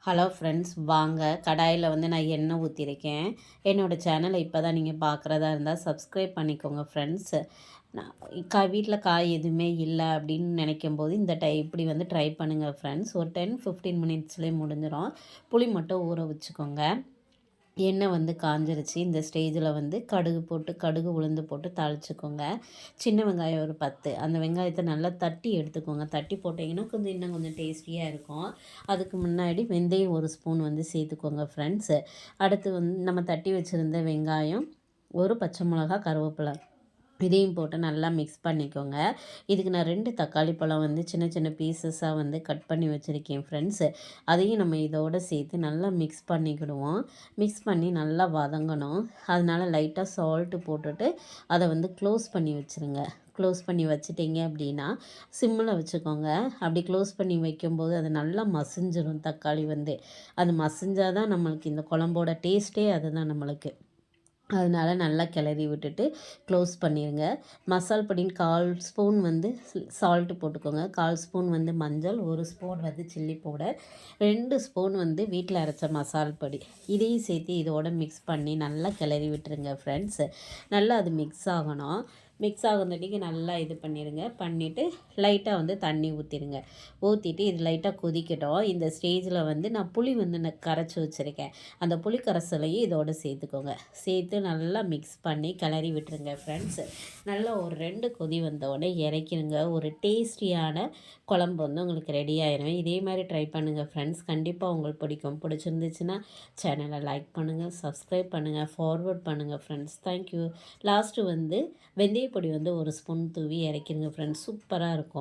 Hello friends, வாங்க கடாயில் வந்து நான் எண்ணெய் ஊற்றிருக்கேன். என்னோடய சேனலை இப்போ தான் நீங்கள் பார்க்குறதா இருந்தால் சப்ஸ்கிரைப் பண்ணிக்கோங்க ஃப்ரெண்ட்ஸ். நான் வீட்டில் காய் எதுவுமே இல்லை அப்படின்னு நினைக்கும்போது இப்படி வந்து ட்ரை பண்ணுங்கள் ஃப்ரெண்ட்ஸ். ஒரு 10-15 மினிட்ஸ்லேயே முடிஞ்சிடும். புளி மட்டும் ஊற வச்சுக்கோங்க. எண்ணெய் வந்து காஞ்சிருச்சு. இந்த ஸ்டேஜில் வந்து கடுகு உளுந்து போட்டு தாளிச்சுக்கோங்க. சின்ன வெங்காயம் ஒரு 10, அந்த வெங்காயத்தை நல்லா தட்டி எடுத்துக்கோங்க. தட்டி போட்டிங்கன்னா இன்னும் கொஞ்சம் டேஸ்டியாக இருக்கும். அதுக்கு முன்னாடி வெந்தயம் ஒரு ஸ்பூன் வந்து சேர்த்துக்கோங்க ஃப்ரெண்ட்ஸு. அடுத்து வந்து நம்ம தட்டி வச்சுருந்த வெங்காயம், ஒரு பச்சை மிளகா, கருவேப்பிலை இதையும் போட்டு நல்லா மிக்ஸ் பண்ணிக்கோங்க. இதுக்கு நான் 2 தக்காளி பழம் வந்து சின்ன சின்ன பீசஸாக வந்து கட் பண்ணி வச்சுருக்கேன் ஃப்ரெண்ட்ஸு. அதையும் நம்ம இதோடு சேர்த்து நல்லா மிக்ஸ் பண்ணிக்கிடுவோம். மிக்ஸ் பண்ணி நல்லா வதங்கணும். அதனால் லைட்டாக சால்ட்டு போட்டுட்டு அதை வந்து க்ளோஸ் பண்ணி வச்சுருங்க. க்ளோஸ் பண்ணி வச்சுட்டிங்க அப்படின்னா சிம்மில் வச்சுக்கோங்க. அப்படி க்ளோஸ் பண்ணி வைக்கும்போது அது நல்லா மசிஞ்சிடும். தக்காளி வந்து அது மசிஞ்சால் தான் நம்மளுக்கு இந்த குழம்போட டேஸ்ட்டே அதுதான் நம்மளுக்கு. அதனால் நல்லா கிளறி விட்டுட்டு க்ளோஸ் பண்ணிடுங்க. மசால் பொடின்னு 1/4 ஸ்பூன் வந்து சால்ட்டு போட்டுக்கோங்க. 1/4 ஸ்பூன் வந்து மஞ்சள், 1 ஸ்பூன் வந்து சில்லி பவுடர், 2 ஸ்பூன் வந்து வீட்டில் அரைச்ச மசால் பொடி. இதையும் சேர்த்து இதோட மிக்ஸ் பண்ணி நல்லா கிளறி விட்டுருங்க ஃப்ரெண்ட்ஸ். நல்லா அது மிக்ஸ் ஆகணும். மிக்ஸ் ஆகுறதுக்கு நல்லா இது பண்ணிடுங்க. பண்ணிவிட்டு லைட்டாக வந்து தண்ணி ஊற்றிடுங்க. ஊற்றிட்டு இது லைட்டாக கொதிக்கட்டும். இந்த ஸ்டேஜில் வந்து நான் புளி வந்து கரைச்சி வச்சுருக்கேன். அந்த புளி கரைசலையும் இதோடு சேர்த்துக்கோங்க. சேர்த்து நல்லா மிக்ஸ் பண்ணி கிளறி விட்டுருங்க ஃப்ரெண்ட்ஸ். நல்லா ஒரு 2 கொதி வந்தோடனே இறக்கிடுங்க. ஒரு டேஸ்டியான குழம்பு வந்து உங்களுக்கு ரெடி ஆயிடும். இதே மாதிரி ட்ரை பண்ணுங்கள் ஃப்ரெண்ட்ஸ். கண்டிப்பாக உங்களுக்கு பிடிக்கும். பிடிச்சிருந்துச்சுன்னா சேனலை லைக் பண்ணுங்கள், சப்ஸ்கிரைப் பண்ணுங்கள், ஃபார்வர்ட் பண்ணுங்கள் ஃப்ரெண்ட்ஸ். தேங்க்யூ. லாஸ்ட்டு வந்து வெந்தயப்பொடி வந்து 1 ஸ்பூன் தூவி இறக்கிடுங்க ஃப்ரெண்ட்ஸ். சூப்பராக இருக்கும்.